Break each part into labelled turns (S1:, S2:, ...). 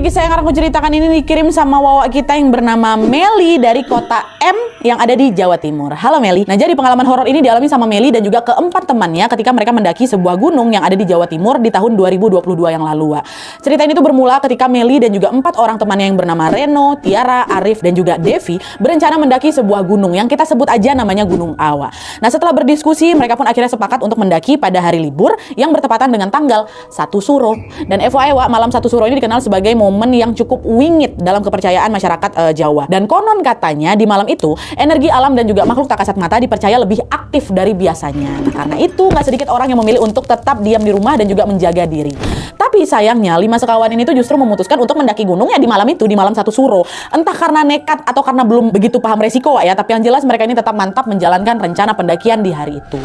S1: kisah yang akan aku ceritakan ini dikirim sama wawa kita yang bernama Meli dari kota M yang ada di Jawa Timur. Halo Meli. Nah, jadi pengalaman horor ini dialami sama Meli dan juga keempat temannya ketika mereka mendaki sebuah gunung yang ada di Jawa Timur di tahun 2022 yang lalu. Cerita ini tuh bermula ketika Meli dan juga 4 orang temannya yang bernama Reno, Tiara, Arif, dan juga Devi berencana mendaki sebuah gunung yang kita sebut aja namanya Gunung Awa. Nah, setelah berdiskusi, mereka pun akhirnya sepakat untuk mendaki pada hari libur yang bertepatan dengan tanggal 1 Suro. Dan FYI, malam 1 Suro ini dikenal sebagai momen yang cukup wingit dalam kepercayaan masyarakat Jawa. Dan konon katanya di malam itu energi alam dan juga makhluk tak kasat mata dipercaya lebih aktif dari biasanya. Nah, karena itu nggak sedikit orang yang memilih untuk tetap diam di rumah dan juga menjaga diri. Tapi sayangnya 5 sekawan ini tuh justru memutuskan untuk mendaki gunungnya di malam itu, di malam 1 Suro. Entah karena nekat atau karena belum begitu paham resiko ya, tapi yang jelas mereka ini tetap mantap menjalankan rencana pendakian di hari itu.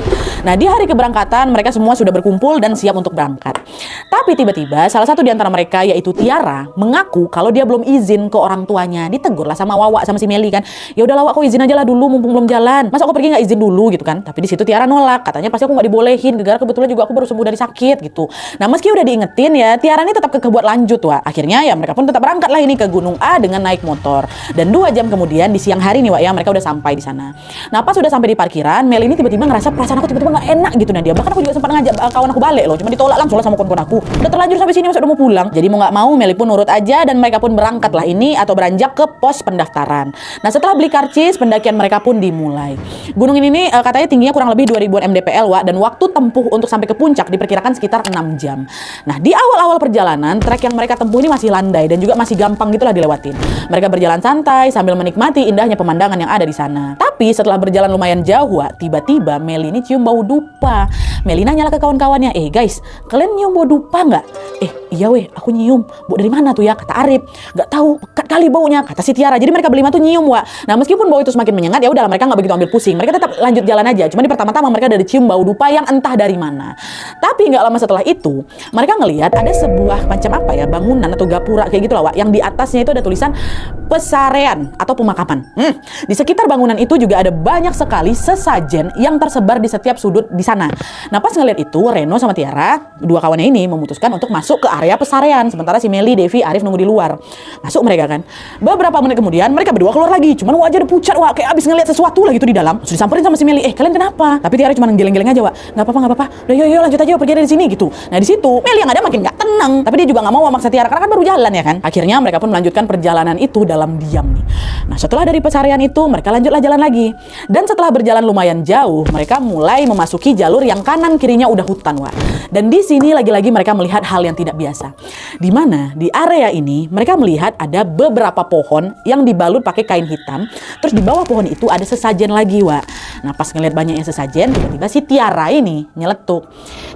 S1: Nah, di hari keberangkatan mereka semua sudah berkumpul dan siap untuk berangkat. Tapi tiba-tiba salah satu di antara mereka yaitu Tiara mengaku kalau dia belum izin ke orang tuanya. Ditegurlah sama Wawa sama si Meli kan. Ya udahlah Wak, kau izin aja lah dulu mumpung belum jalan. Masa aku pergi nggak izin dulu gitu kan? Tapi di situ Tiara nolak. Katanya pasti aku nggak dibolehin. Gara-gara kebetulan juga aku baru sembuh dari sakit gitu. Nah, meski udah diingetin ya, Tiara ini tetap kekeh buat lanjut Wak. Akhirnya ya mereka pun tetap berangkat lah ini ke Gunung A dengan naik motor. Dan 2 jam kemudian di siang hari nih Wak ya, mereka udah sampai di sana. Nah, pas sudah sampai di parkiran, Meli ini tiba-tiba ngerasa perasaan aku tiba-tiba nggak enak gitu Nadia. Bahkan aku juga sempat ngajak kawan aku balik loh, cuma ditolak langsung lah sama kawan-kawan aku. Udah terlanjur sampai sini masa udah mau pulang. Jadi mau nggak mau Meli pun nurut aja dan mereka pun berangkat lah ini atau beranjak ke pos pendaftaran. Nah, setelah beli karcis, pendakian mereka pun dimulai. Gunung ini nih katanya tingginya kurang lebih 2000 mdpl Wak, dan waktu tempuh untuk sampai ke puncak diperkirakan sekitar 6 jam. Nah, di awal-awal perjalanan, trek yang mereka tempuh ini masih landai dan juga masih gampang gitulah dilewatin. Mereka berjalan santai sambil menikmati indahnya pemandangan yang ada di sana. Tapi setelah berjalan lumayan jauh Wak, tiba-tiba Meli ini cium bau dupa. Meli nanya ke kawan-kawannya, guys, kalian nyium bau dupa nggak? Iya weh, aku nyium. Bau dari mana tuh ya? Kata Arif. Nggak tahu, pekat kali baunya, kata si Tiara. Jadi mereka berlima tuh nyium Wak. Nah, meskipun bau itu semakin menyengat, ya udahlah mereka nggak begitu ambil pusing. Mereka tetap lanjut jalan aja. Cuma di pertama-tama mereka udah dicium bau dupa yang entah dari mana. Tapi nggak lama setelah itu, mereka ngelihat ada sebuah macam apa ya, bangunan atau gapura kayak gitu lah Wak, yang di atasnya itu ada tulisan pesarean atau pemakaman. Di sekitar bangunan itu juga ada banyak sekali sesajen yang tersebar di setiap sudut di sana. Nah, pas ngeliat itu, Reno sama Tiara, 2 kawannya ini memutuskan untuk masuk ke area pesarean. Sementara si Meli, Devi, Arif nunggu di luar. Masuk mereka kan. Beberapa menit kemudian mereka berdua keluar lagi. Cuman wajah udah pucat Wak, kayak abis ngeliat sesuatu lah gitu di dalam. Terus disamperin sama si Meli, kalian kenapa? Tapi Tiara cuma geleng-geleng aja Wak. Nggak apa-apa. Udah yuk lanjut aja, pergi dari sini gitu. Nah, di situ Meli yang ada makin nggak tenang. Tapi dia juga nggak mau maksa Tiara karena kan baru jalan ya kan. Akhirnya mereka pun melanjutkan perjalanan itu dalam diam nih. Nah, setelah dari pesarean itu mereka lanjutlah jalan lagi. Dan setelah berjalan lumayan jauh, mereka mulai memasuki jalur yang kanan kirinya udah hutan Wak. Dan di sini lagi-lagi mereka melihat hal yang tidak biasa. Di mana di area ini mereka melihat ada beberapa pohon yang dibalut pakai kain hitam. Terus di bawah pohon itu ada sesajen lagi Wak. Nah, pas ngeliat banyaknya sesajen, tiba-tiba si Tiara ini nyeletuk.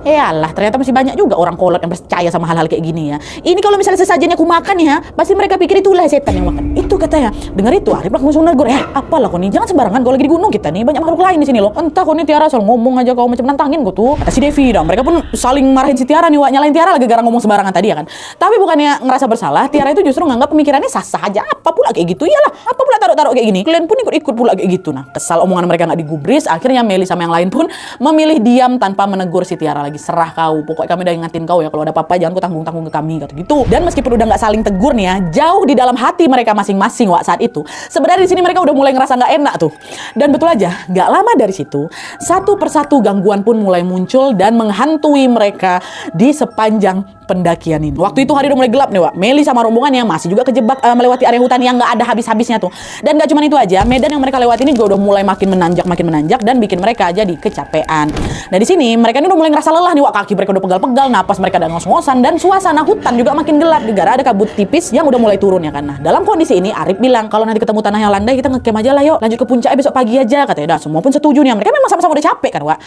S1: Yalah, ternyata masih banyak juga orang kolot yang percaya sama hal-hal kayak gini ya. Ini kalau misalnya sesajennya aku makan ya, pasti mereka pikir itulah setan yang makan. Itu katanya. Dengar itu, Arif langsung negur, apalah kau nih, jangan sembarangan, kau lagi di gunung kita nih, banyak makhluk lain di sini loh. Entah kau nih Tiara soal ngomong aja kau macam nantangin kau tuh. Kata si Devi dong. Mereka pun saling marahin si Tiara nih Wak, nyalain Tiara lagi gara ngomong sembarangan tadi ya kan. Tapi bukannya ngerasa bersalah, Tiara itu justru nganggap pemikirannya sah-sah aja. Apa pula kayak gitu? Iyalah, apa pula taruh-taruh kayak gini? Kalian pun ikut-ikut pula kayak gitu. Nah, kesal omongan mereka nggak digubris, akhirnya Meli sama yang lain pun memilih diam tanpa menegur si Tiara lagi. Serah kau, pokoknya kami udah ingetin kau ya, kalau ada apa-apa jangan kau tanggung-tanggung ke kami gitu. Dan meskipun udah nggak saling tegur nih ya, jauh di dalam hati mereka masing-masing Wak saat itu, sebenarnya di sini mereka udah mulai ngerasa nggak enak tuh. Dan betul aja, nggak lama dari situ, satu persatu gangguan pun mulai muncul dan menghantui mereka di sepanjang pendakian ini. Waktu itu hari udah mulai gelap nih Wak. Meli sama rombongannya masih juga kejebak melewati area hutan yang nggak ada habis-habisnya tuh. Dan nggak cuma itu aja, medan yang mereka lewati ini juga udah mulai makin menanjak dan bikin mereka jadi kecapean. Nah, di sini mereka ini udah mulai ngerasa lelah nih Wak, kaki mereka udah pegal-pegal, napas mereka udah ngos-ngosan, dan suasana hutan juga makin gelap gara-gara ada kabut tipis yang udah mulai turun ya kan. Nah, dalam kondisi ini Arif bilang kalau nanti ketemu tanah yang landai kita ngecamp aja lah yuk, lanjut ke puncaknya besok pagi aja katanya. Dah, semua pun setuju nih. Mereka memang sama-sama udah capek kan Wak.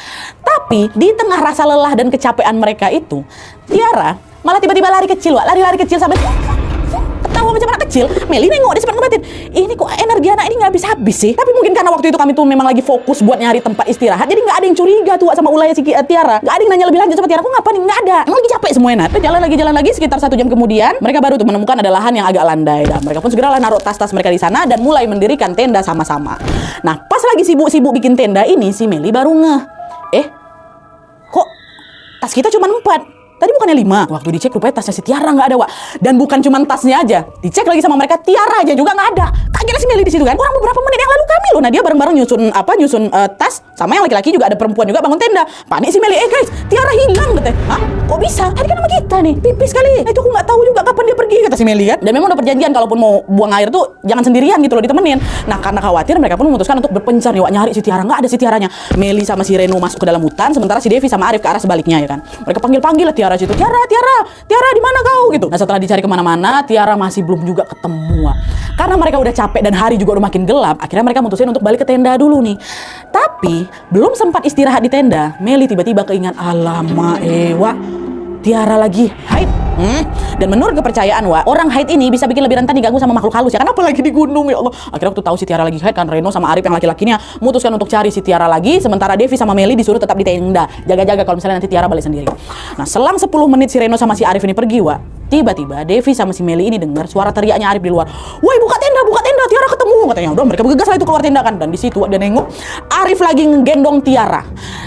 S1: Tapi di tengah rasa lelah dan kecapean mereka itu, Tiara malah tiba-tiba lari kecil Wak, lari kecil sampai ketawa macam anak kecil. Meli nengok, dia sempat ngebatin, ini kok energi anak ini nggak habis-habis sih. Tapi mungkin karena waktu itu kami tuh memang lagi fokus buat nyari tempat istirahat, jadi nggak ada yang curiga tuh sama ulahnya si Tiara. Nggak ada yang nanya lebih lanjut sama Tiara, kok ngapa nih? Nggak ada, emang lagi capek semuanya. Nah, jalan lagi sekitar 1 jam kemudian mereka baru tuh menemukan ada lahan yang agak landai. Dan mereka pun segeralah naruh tas-tas mereka di sana dan mulai mendirikan tenda sama-sama. Nah, pas lagi sibuk-sibuk bikin tenda ini, si Meli baru ngeh, kok tas kita cuma 4? Tadi bukannya 5. Waktu dicek rupanya tasnya si Tiara nggak ada, Wak. Dan bukan cuma tasnya aja, dicek lagi sama mereka, Tiara aja juga nggak ada. Kaget si Meli di situ kan. Orang beberapa menit yang lalu kami loh. Nah dia bareng-bareng nyusun tas, sama yang laki-laki juga ada perempuan juga bangun tenda. Panik si Meli, guys, Tiara hilang katanya. Hah? Kok bisa? Tadi kan sama kita nih, pipis kali. Nah, itu aku nggak tahu juga kapan dia pergi, kata si Meli kan. Dan memang udah perjanjian kalaupun mau buang air tuh jangan sendirian gitu loh, ditemenin. Nah karena khawatir mereka pun memutuskan untuk berpencar nih, Wak, nyari si Tiara. Nggak ada si Tiaranya. Meli sama si Reno masuk ke dalam hutan, sementara si Devi sama Arif ke arah sebaliknya ya kan. Mereka panggil-panggil lah Tiara situ. Tiara di mana kau gitu. Nah setelah dicari kemana-mana, Tiara masih belum juga ketemu, Wak. Karena mereka udah capek dan hari juga udah makin gelap, akhirnya mereka mutusin untuk balik ke tenda dulu nih. Tapi belum sempat istirahat di tenda, Meli tiba-tiba keingat, alamak Wak, Tiara lagi haid. Dan menurut kepercayaan, Wak, orang haid ini bisa bikin lebih rentan diganggu sama makhluk halus ya. Kenapa lagi di gunung ya Allah. Akhirnya waktu tahu si Tiara lagi haid kan, Reno sama Arif yang laki-lakinya memutuskan untuk cari si Tiara lagi, sementara Devi sama Meli disuruh tetap di tenda, jaga-jaga kalau misalnya nanti Tiara balik sendiri. Nah selang 10 menit si Reno sama si Arif ini pergi, Wak, tiba-tiba Devi sama si Meli ini dengar suara teriaknya Arif di luar. Woi, buka tenda, Tiara ketemu katanya. Udah mereka bergegas lah itu keluar tenda kan. Dan di situ dia nengok Arif lagi ngegendong Tiara.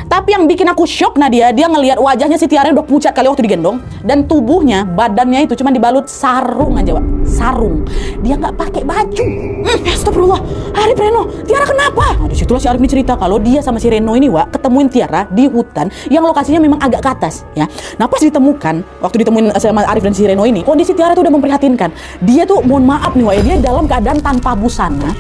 S1: Tapi yang bikin aku shock Nadia, dia ngelihat wajahnya si Tiara udah pucat kali waktu digendong, dan tubuhnya, badannya itu cuma dibalut sarung aja, Wak. Sarung. Dia nggak pakai baju. Astagfirullah. Arif, Reno, Tiara kenapa? Nah, disitulah si Arif ini cerita kalau dia sama si Reno ini, Wak, ketemuin Tiara di hutan yang lokasinya memang agak ke atas ya. Nah pas ditemukan, waktu ditemuin sama Arif dan si Reno ini, kondisi Tiara tuh udah memprihatinkan. Dia tuh mohon maaf nih, Wak, dia dalam keadaan tanpa busana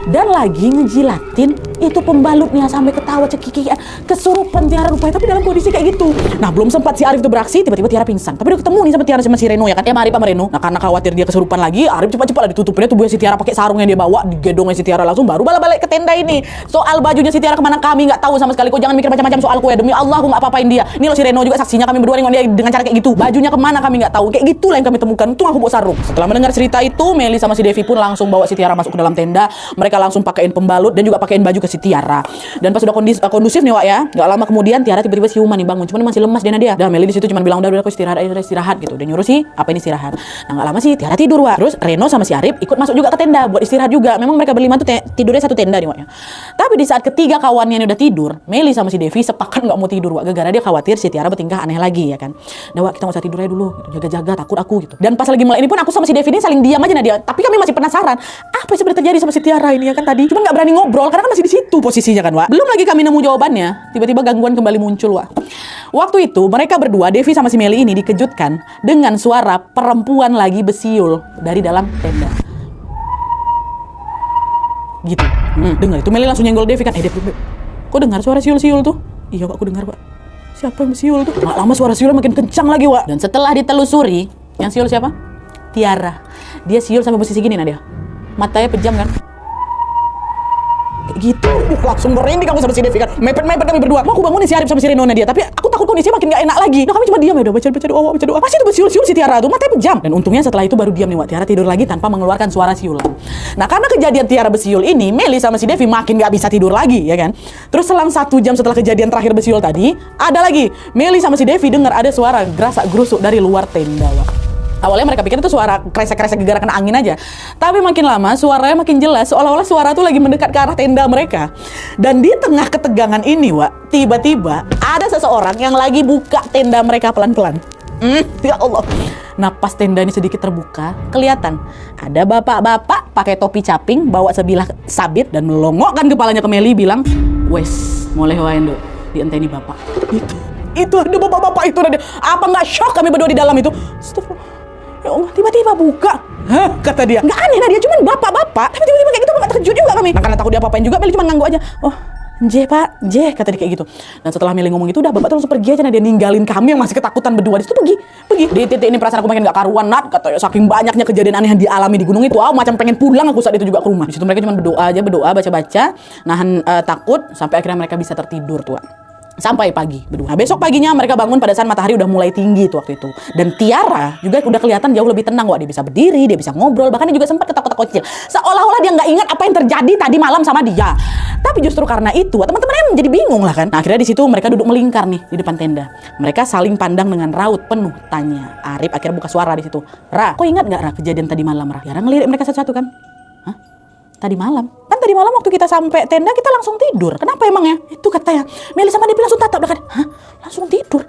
S1: dan lagi ngejilatin itu pembalutnya sampai ketawa cekikikan, kesurupan Tiara rupanya, tapi dalam kondisi kayak gitu. Nah belum sempat si Arif itu beraksi, tiba-tiba Tiara pingsan. Tapi udah ketemu nih sama Tiara sama si Reno ya kan, Arif sama Reno. Nah karena khawatir dia kesurupan lagi, Arif cepat-cepat lah ditutupnya tubuhnya si Tiara pakai sarung yang dia bawa, digendongnya si Tiara langsung, baru balik ke tenda ini. Soal bajunya si Tiara kemana kami nggak tahu sama sekali. Kok jangan mikir macam-macam soalku ya, demi Allah aku nggak apa-apain dia. Ini loh si Reno juga saksinya, kami berdua nengok dia dengan cara kayak gitu. Bajunya kemana kami nggak tahu, kayak gitulah yang kami temukan. Itu aku bawa sarung. Setelah mendengar cerita itu, Meli sama si Devi pun langsung bawa si Tiara masuk ke dalam tenda. Mereka langsung pakaiin pembalut dan juga pakaiin baju ke si Tiara. Dan pas udah kondusif nih, Wak ya, nggak lama kemudian Tiara tiba-tiba siuman nih bangun, cuman masih lemas dia. Dah Meli di situ cuma bilang udah aku istirahat gitu. Dia nyuruh sih apa ini istirahat. Nah nggak lama sih Tiara tidur, Wak. Terus Reno sama si Arif ikut masuk juga ke tenda buat istirahat juga. Memang mereka berlima tuh tidurnya satu tenda nih, Wak ya. Tapi di saat ketiga kawannya yang udah tidur, Meli sama si Devi sepakat nggak mau tidur, Wak, gara-gara dia khawatir si Tiara bertingkah aneh lagi ya kan. Nah, Wak, kita nggak usah tidur aja dulu, gitu. Jaga-jaga, takut aku gitu. Dan pas lagi mulai ini pun aku sama si Devi ini saling diam aja Nadia. Tapi kami masih penasaran apa yang sebenarnya terjadi sama si Tiara ini ya kan tadi. Cuma nggak berani ngobrol karena kan masih di situ posisinya kan, Wak. Belum lagi kami nemu jawabannya, tiba-tiba gangguan kembali muncul, Wak. Waktu itu mereka berdua, Devi sama si Meli ini, dikejutkan dengan suara perempuan lagi besiul dari dalam tenda. Gitu. Dengar itu, Meli langsung nyenggol Devi kan. Devi, kok dengar suara siul-siul tuh? Iya, Wak, aku dengar, Wak. Siapa yang siul tuh? Nggak lama suara siul makin kencang lagi, Wak. Dan setelah ditelusuri, yang siul siapa? Tiara. Dia siul sampai posisi gini, Nadia. Matanya pejam kan? Kayak gitu. Langsung merinding kamu sama si Devi kan. Mepet-mepet kami berdua. Mau aku bangunin si Arif sama si Reno, Nadia. Tapi aku takut kondisinya makin gak enak lagi. Nah kami cuma diam ya, udah baca doa. Pasti itu bersiul-siul si Tiara tuh. Matanya pejam. Dan untungnya setelah itu baru diam nih, Wak. Tiara tidur lagi tanpa mengeluarkan suara siulan. Nah karena kejadian Tiara bersiul ini, Meli sama si Devi makin gak bisa tidur lagi ya kan. Terus selang 1 jam setelah kejadian terakhir bersiul tadi, ada lagi. Meli sama si Devi dengar ada suara gerasak-gerusuk dari luar tenda, Wak. Awalnya mereka pikir itu suara kresek-kresek gegara kena angin aja. Tapi makin lama suaranya makin jelas, seolah-olah suara tuh lagi mendekat ke arah tenda mereka. Dan di tengah ketegangan ini, Wak, tiba-tiba ada seseorang yang lagi buka tenda mereka pelan-pelan. Ya Allah. Nah pas tenda ini sedikit terbuka, kelihatan ada bapak-bapak pakai topi caping, bawa sebilah sabit dan melongokkan kepalanya ke Meli, bilang, "Wes, mulai wae dienteni bapak." Itu ada bapak-bapak itu. Apa nggak shock kami berdua di dalam itu? Astagfirullah. Ya Allah, tiba-tiba buka. Hah, kata dia. Nggak aneh Nadia, cuman bapak-bapak. Tapi tiba-tiba kayak gitu nggak terkejut juga kami. Nah, karena takut dia apa-apain juga, Meli cuma ngangguk aja. Oh, Pak, kata dia kayak gitu. Dan setelah Meli ngomong itu, udah bapak tuh langsung pergi aja. Nadia ninggalin kami yang masih ketakutan berdua. Di situ pergi. Di titik ini perasaan aku makin nggak karuan, Nat. Katanya saking banyaknya kejadian aneh yang dialami di gunung itu. Macam pengen pulang aku saat itu juga ke rumah. Di situ mereka cuma berdoa, baca-baca, nahan takut sampai akhirnya mereka bisa tertidur tuh. Sampai pagi berdua. Nah, besok paginya mereka bangun pada saat matahari udah mulai tinggi tuh waktu itu. Dan Tiara juga udah kelihatan jauh lebih tenang, Wak. Dia bisa berdiri, dia bisa ngobrol, bahkan dia juga sempat ketawa-ketawa kecil. Seolah-olah dia nggak ingat apa yang terjadi tadi malam sama dia. Tapi justru karena itu, teman-temannya menjadi bingung lah kan. Nah, akhirnya di situ mereka duduk melingkar nih di depan tenda. Mereka saling pandang dengan raut penuh tanya. Arif akhirnya buka suara di situ. Ra, kok ingat nggak Ra kejadian tadi malam, Ra? Tiara ngelirik mereka satu-satu kan. Hah? Tadi malam? Kan tadi malam waktu kita sampai tenda kita langsung tidur. Kenapa emangnya? Itu katanya. Meli sama Devi langsung tatap kan. Hah? Langsung tidur?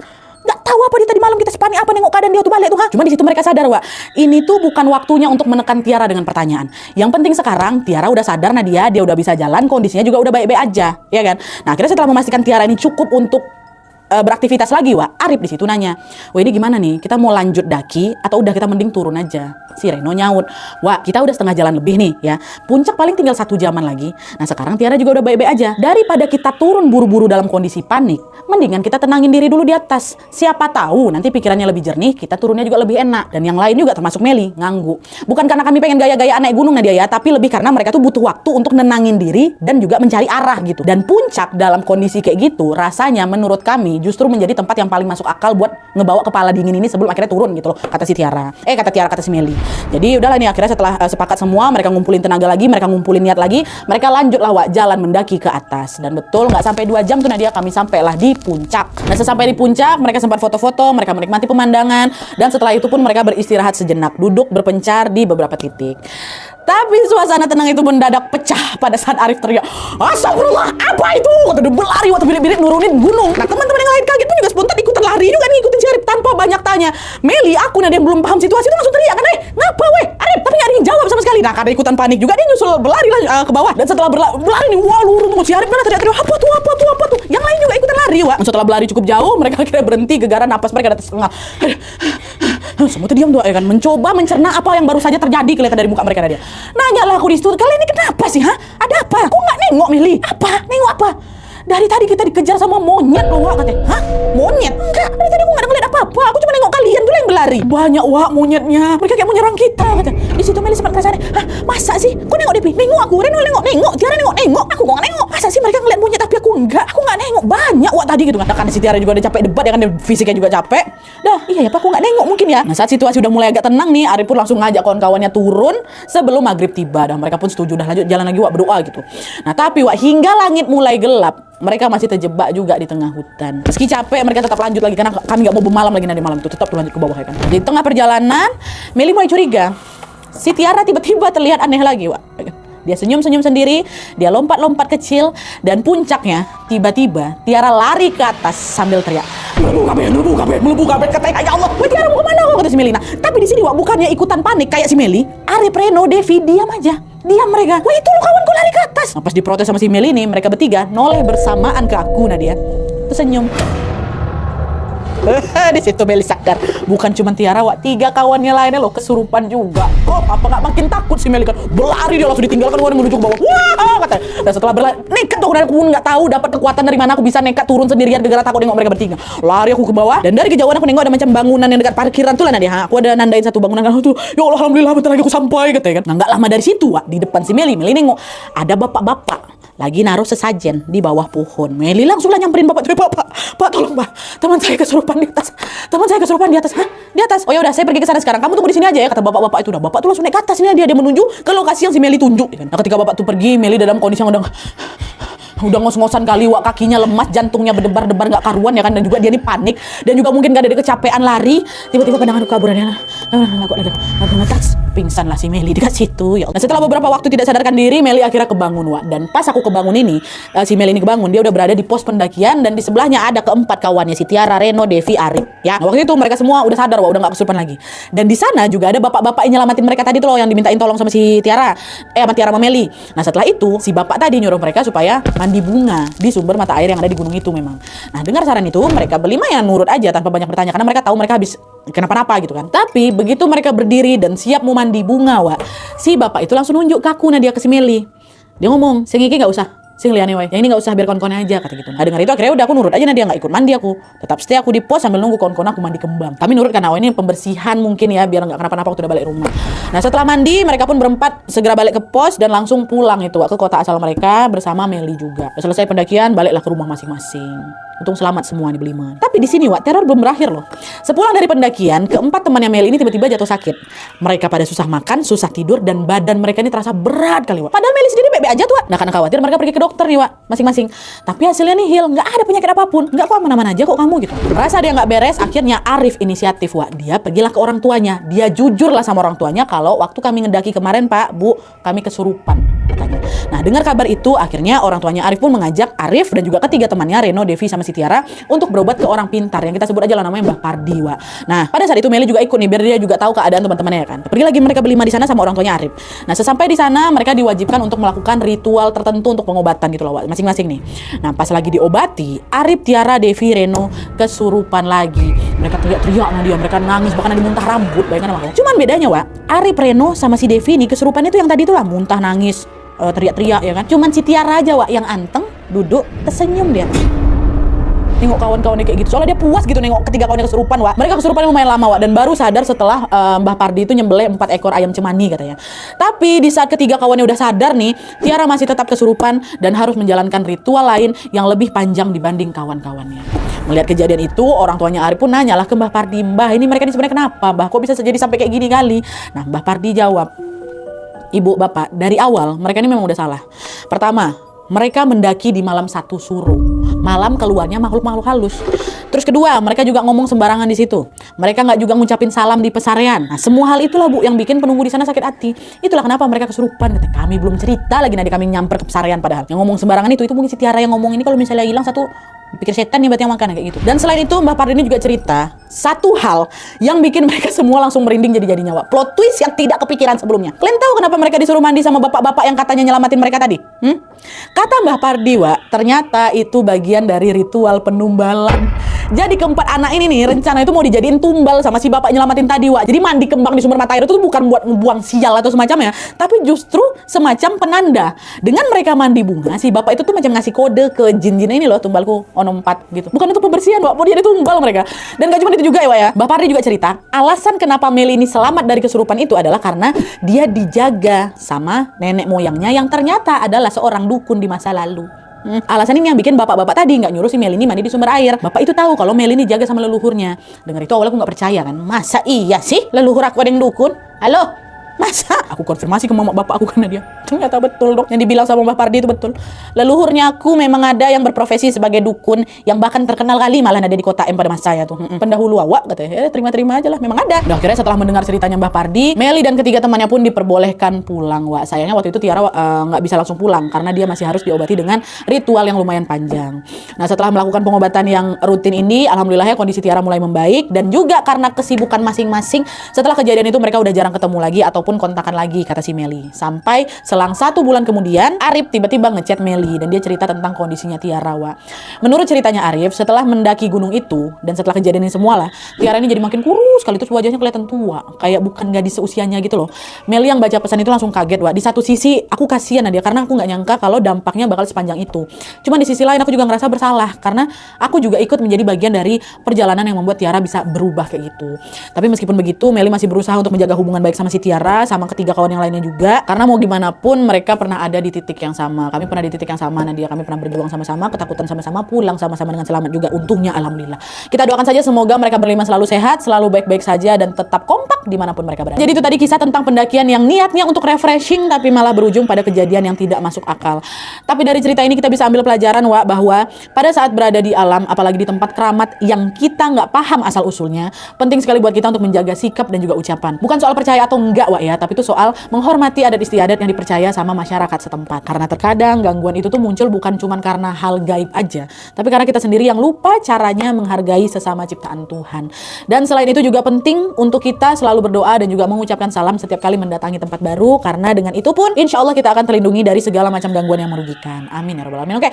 S1: Nggak tahu apa dia tadi malam kita sepanik apa nengok keadaan dia tuh balik tuh, ha? Cuma di situ mereka sadar, Wak, ini tuh bukan waktunya untuk menekan Tiara dengan pertanyaan. Yang penting sekarang Tiara udah sadar, Nadia, dia udah bisa jalan, kondisinya juga udah baik-baik aja, ya kan? Nah, akhirnya setelah memastikan Tiara ini cukup untuk beraktivitas lagi, Wak, Arif di situ nanya, "Wah, ini gimana nih? Kita mau lanjut daki atau udah kita mending turun aja?" Si Reno nyaut, "Wak, kita udah setengah jalan lebih nih ya. Puncak paling tinggal 1 jaman lagi. Nah, sekarang Tiara juga udah baik-baik aja. Daripada kita turun buru-buru dalam kondisi panik, mendingan kita tenangin diri dulu di atas. Siapa tahu nanti pikirannya lebih jernih, kita turunnya juga lebih enak." Dan yang lain juga termasuk Meli ngangguk. Bukan karena kami pengen gaya-gayaan naik gunung, Nadia ya, tapi lebih karena mereka tuh butuh waktu untuk nenangin diri dan juga mencari arah gitu. Dan puncak dalam kondisi kayak gitu rasanya menurut kami justru menjadi tempat yang paling masuk akal buat ngebawa kepala dingin ini sebelum akhirnya turun gitu loh, kata si Tiara. Kata si Meli. Jadi udahlah nih, akhirnya setelah sepakat semua, mereka ngumpulin tenaga lagi, mereka ngumpulin niat lagi, mereka lanjutlah, Wak, jalan mendaki ke atas. Dan betul nggak sampai 2 jam tuh, Nadia, kami sampailah di puncak. Nah, sesampai di puncak, mereka sempat foto-foto, mereka menikmati pemandangan, dan setelah itu pun mereka beristirahat sejenak, duduk berpencar di beberapa titik. Tapi suasana tenang itu mendadak pecah pada saat Arif teriak, "Astagfirullah, apa itu?" Kata dia berlari waktu birit-birit nurunin gunung. Nah, teman-teman yang lain kaget pun juga spontan ikutan lari juga nih, ikutin si Arif tanpa banyak tanya. Meli, aku Nadia yang belum paham situasi itu langsung teriak kan, "Ngapa weh Arif?" Tapi nggak ada yang jawab sama sekali. Nah, karena ikutan panik juga dia nyusul berlari lah ke bawah. Dan setelah berlari nih, wah, luruh si Arif mana teriak-teriak, "Apa tuh, apa tuh, apa tuh?" Yang lain juga ikutan lari, Wak. Setelah berlari cukup jauh, mereka akhirnya berhenti, gegaran napas mereka di atas setengah. Semua tuh diam tuh, ya kan, mencoba mencerna apa yang baru saja terjadi kelihatan dari muka mereka. Dia nanyalah aku di situ, "Kalian ini kenapa sih, ha? Ada apa? Aku nggak nengok, Meli." "Apa? Nengok apa? Dari tadi kita dikejar sama monyet loh, Wak," katanya. "Hah? Monyet? Enggak, dari tadi aku nggak ngeliat apa-apa. Aku cuma nengok kalian dulu yang berlari." "Banyak, Wak, monyetnya. Mereka kayak mau nyerang kita," katanya. Di situ Meli sempat ngerasain, "Hah? Masa sih? Kau nengok Depi? Nengok aku, Reno nengok, Tiara nengok. Aku kok nggak nengok. Masa sih mereka ngeliat monyet tapi aku enggak? Aku nggak nengok. Banyak, Wak, tadi gitu kan." Karena si Tiara juga udah capek debat ya kan, fisiknya juga capek. Dah, iya ya Pak, aku nggak nengok mungkin ya. Nah, saat situasi udah mulai agak tenang nih, Arif pun langsung ngajak kawan-kawannya turun sebelum maghrib tiba. Dan mereka pun setuju, dah lanjut jalan lagi, Wak, berdoa gitu. Nah, tapi Wak, hingga langit mulai gelap, mereka masih terjebak juga di tengah hutan. Meski capek, mereka tetap lanjut lagi karena kami nggak mau bermalam lagi nanti malam itu, tetap lanjut ke bawah ya kan. Di tengah perjalanan, Meli mulai curiga. Si Tiara tiba-tiba terlihat aneh lagi, Wak. Dia senyum-senyum sendiri, dia lompat-lompat kecil, dan puncaknya tiba-tiba Tiara lari ke atas sambil teriak, "Melebu kabeh," katanya. "Ya Allah, wah, Tiara mau kemana?" kata si Meli. Nah, tapi di sini, Wak, bukannya ikutan panik kayak si Meli, Arif, Reno, Devi diam aja. Diam mereka. "Wah, itu lo kawanku lari ke atas." Nah, pas diprotes sama si Meli nih, mereka bertiga noleh bersamaan ke aku, Nadia. Terus senyum. Di situ Meli sadar, bukan cuma Tiara, Wak, 3 kawannya lainnya loh kesurupan juga. Kok apa nggak makin takut si Meli kan? Berlari dia langsung ditinggalkan menuju ke bawah. Wah, katanya. Dan setelah berlari, nekat tuh, aku pun nggak tahu dapat kekuatan dari mana aku bisa nekat turun sendirian gara-gara takut nengok mereka bertiga. Lari aku ke bawah, dan dari kejauhan aku nengok ada macam bangunan yang dekat parkiran tuh lah, Nadia. Aku ada nandain satu bangunan kan tuh. "Ya Allah, alhamdulillah bentar lagi aku sampai," katanya kan. Nah, nggak lama dari situ, Wak, di depan si Meli nengok ada bapak-bapak lagi naruh sesajen di bawah pohon. Meli langsung lah nyamperin bapak itu. Pak, tolong Pak, teman saya kesurupan di atas. Teman saya kesurupan di atas." "Hah? Di atas? Oh ya udah, saya pergi ke sana sekarang. Kamu tunggu di sini aja ya," kata bapak-bapak itu. Udah, bapak tuh langsung naik ke atas ini, dia menuju ke lokasi yang si Meli tunjuk. Nah, ketika bapak tuh pergi, Meli dalam kondisi yang udah ngos-ngosan kali, Wak, kakinya lemas, jantungnya berdebar-debar nggak karuan ya kan, dan juga dia ini panik dan juga mungkin gak ada kecapean lari. Tiba-tiba pandangan kaburannya pingsan lah si Meli dekat situ. Ya. Nah, setelah beberapa waktu tidak sadarkan diri, Meli akhirnya kebangun, Wak. Dan pas aku kebangun ini, si Meli ini kebangun, dia udah berada di pos pendakian dan di sebelahnya ada keempat kawannya, si Tiara, Reno, Devi, Arif. Ya, nah, waktu itu mereka semua udah sadar, Wak, udah nggak kesurupan lagi. Dan di sana juga ada bapak-bapak yang nyelamatin mereka tadi tuh loh, yang dimintain tolong sama si Tiara, sama Meli. Nah, setelah itu si bapak tadi nyuruh mereka supaya mandi bunga di sumber mata air yang ada di gunung itu memang. Nah, dengar saran itu, mereka berlima ya nurut aja tanpa banyak bertanya karena mereka tahu mereka habis kenapa-napa gitu kan. Tapi begitu mereka berdiri dan siap mau mandi bunga, Wak, si bapak itu langsung nunjuk ke aku, Nadia, ke si Meli. Dia ngomong, "Sing iki nggak usah, sing liane wae. Yang ini nggak usah, biar kawan-kawan aja," kata gitu. Nah, dengar itu akhirnya udah aku nurut aja, Nadia nggak ikut mandi aku. Tetap stay aku di pos sambil nunggu kawan-kawan aku mandi kembang. Tapi nurut karena ini pembersihan mungkin ya, biar nggak kenapa-napa waktu udah balik rumah. Nah, setelah mandi mereka pun berempat segera balik ke pos dan langsung pulang itu, Wak, ke kota asal mereka bersama Meli juga. Selesai pendakian, baliklah ke rumah masing-masing. Untung selamat semua nih berlima. Tapi di sini, Wak, teror belum berakhir loh. Sepulang dari pendakian, keempat temannya Meli ini tiba-tiba jatuh sakit. Mereka pada susah makan, susah tidur, dan badan mereka ini terasa berat kali, Wak. Padahal Meli sendiri baik-baik aja tuh, Wak. Nah, karena khawatir mereka pergi ke dokter nih, Wak, masing-masing. Tapi hasilnya nihil, nggak ada penyakit apapun. Nggak, kok aman-aman aja kok kamu gitu. Merasa dia nggak beres, akhirnya Arif inisiatif, Wak. Dia pergilah ke orang tuanya. Dia jujur lah sama orang tuanya kalau waktu kami ngedaki kemarin, Pak, Bu, kami kesurupan. katanya. Nah, dengar kabar itu, akhirnya orang tuanya Arif pun mengajak Arif dan juga ketiga temannya, Reno, Devi, sama si Tiara, untuk berobat ke orang pintar yang kita sebut aja lah namanya Mbah Pardi, Wak. Nah, pada saat itu Meli juga ikut nih biar dia juga tahu keadaan teman-temannya ya kan. Pergi lagi mereka berlima di sana sama orang tuanya Arif. Nah, sesampai di sana mereka diwajibkan untuk melakukan ritual tertentu untuk pengobatan gitu loh, Wak, masing-masing nih. Nah, pas lagi diobati, Arif, Tiara, Devi, Reno kesurupan lagi. Mereka teriak-teriak sama dia, mereka nangis, bahkan ada muntah rambut, bayangkan sama aku. Cuman bedanya, Wak, Arif, Reno, sama si Devi nih kesurupan itu yang tadi itu lah, muntah, nangis, teriak-teriak ya kan. Cuman si Tiara aja, Wak, yang anteng, duduk, tersenyum dia. Nengok kawan-kawannya kayak gitu. Soalnya dia puas gitu nengok ketiga kawannya kesurupan, Wak. Mereka kesurupan lumayan lama, Wak, dan baru sadar setelah Mbah Pardi itu nyembelih 4 ekor ayam cemani katanya. Tapi di saat ketiga kawannya udah sadar nih, Tiara masih tetap kesurupan dan harus menjalankan ritual lain yang lebih panjang dibanding kawan-kawannya. Melihat kejadian itu, orang tuanya Arif pun nanyalah ke Mbah Pardi, "Mbah, ini mereka ini sebenarnya kenapa, Mbah? Kok bisa jadi sampai kayak gini kali?" Nah, Mbah Pardi jawab, "Ibu, Bapak, dari awal mereka ini memang udah salah. Pertama, mereka mendaki di malam satu suruh. Malam keluarnya makhluk-makhluk halus. Terus kedua, mereka juga ngomong sembarangan di situ. Mereka nggak juga ngucapin salam di pesarean. Nah, semua hal itulah, Bu, yang bikin penunggu di sana sakit hati. Itulah kenapa mereka kesurupan." Kata, "Kami belum cerita lagi nanti kami nyamper ke pesarean padahal. Yang ngomong sembarangan itu mungkin si Tiara yang ngomong ini, kalau misalnya hilang satu, pikir setan nih berarti yang makan kayak gitu." Dan selain itu, Mbah Pardi ini juga cerita satu hal yang bikin mereka semua langsung merinding jadi nyawa. Plot twist yang tidak kepikiran sebelumnya. Kalian tahu kenapa mereka disuruh mandi sama bapak-bapak yang katanya nyelamatin mereka tadi? Kata Mbah Pardi, Wak, ternyata itu bagian dari ritual penumbalan. Jadi keempat anak ini nih rencana itu mau dijadiin tumbal sama si bapak nyelamatin tadi, Wak. Jadi mandi kembang di sumber mata air itu tuh bukan buat membuang sial atau semacamnya, tapi justru semacam penanda. Dengan mereka mandi bunga, si bapak itu tuh macam ngasih kode ke jin-jin ini loh, tumbalku ono 4 gitu. Bukan itu pembersihan, Wak, mau jadi tumbal mereka. Dan gak cuma itu juga ya, Wak ya. Mbah Pardi juga cerita, alasan kenapa Meli ini selamat dari kesurupan itu adalah karena dia dijaga sama nenek moyangnya yang ternyata adalah seorang dukun di masa lalu. Alasan ini yang bikin bapak-bapak tadi nggak nyuruh si Meli ini mandi di sumber air. Bapak itu tahu kalau Meli ini jaga sama leluhurnya. Dengar itu awalnya aku nggak percaya kan. Masa iya sih leluhur aku ada yang dukun? Halo? Masa? Aku konfirmasi ke mama bapak aku karena dia. Ternyata betul dong. Yang dibilang sama Mbah Pardi itu betul. Leluhurnya aku memang ada yang berprofesi sebagai dukun, yang bahkan terkenal kali malah ada di kota M pada masa saya tuh. Pendahulu awak katanya. Terima-terima aja lah. Memang ada. Nah, akhirnya setelah mendengar ceritanya Mbah Pardi, Meli dan ketiga temannya pun diperbolehkan pulang, Wak. Sayangnya waktu itu Tiara nggak bisa langsung pulang karena dia masih harus diobati dengan ritual yang lumayan panjang. Nah, setelah melakukan pengobatan yang rutin ini, alhamdulillah ya kondisi Tiara mulai membaik, dan juga karena kesibukan masing-masing, setelah kejadian itu mereka udah jarang ketemu lagi ataupun kontakan lagi, kata si Meli. Sampai selang 1 bulan kemudian, Arif tiba-tiba ngechat Meli dan dia cerita tentang kondisinya Tiara, Wak. Menurut ceritanya Arif, setelah mendaki gunung itu dan setelah kejadian ini semua lah, Tiara ini jadi makin kurus sekali, terus wajahnya kelihatan tua, kayak bukan gadis seusianya gitu loh. Meli yang baca pesan itu langsung kaget, Wak. Di satu sisi aku kasihan dia karena aku nggak nyangka kalau dampaknya bakal sepanjang itu. Cuma di sisi lain aku juga ngerasa bersalah karena aku juga ikut menjadi bagian dari perjalanan yang membuat Tiara bisa berubah kayak gitu. Tapi meskipun begitu, Meli masih berusaha untuk menjaga hubungan baik sama si Tiara, sama ketiga kawan yang lainnya juga, karena mau gimana pun mereka pernah ada di titik yang sama. Kami pernah di titik yang sama, Nadia. Kami pernah berjuang sama-sama, ketakutan sama-sama, pulang sama-sama dengan selamat juga, untungnya alhamdulillah. Kita doakan saja semoga mereka berlima selalu sehat, selalu baik-baik saja, dan tetap kompak dimanapun mereka berada. Jadi itu tadi kisah tentang pendakian yang niatnya untuk refreshing tapi malah berujung pada kejadian yang tidak masuk akal. Tapi dari cerita ini kita bisa ambil pelajaran, Wak, bahwa pada saat berada di alam, apalagi di tempat keramat yang kita nggak paham asal usulnya, penting sekali buat kita untuk menjaga sikap dan juga ucapan. Bukan soal percaya atau enggak, Wak ya, tapi itu soal menghormati adat istiadat yang dipercaya sama masyarakat setempat. Karena terkadang gangguan itu tuh muncul bukan cuma karena hal gaib aja, tapi karena kita sendiri yang lupa caranya menghargai sesama ciptaan Tuhan. Dan selain itu juga penting untuk kita selalu berdoa dan juga mengucapkan salam setiap kali mendatangi tempat baru, karena dengan itu pun insya Allah kita akan terlindungi dari segala macam gangguan yang merugikan. Amin ya rabbal alamin. Oke.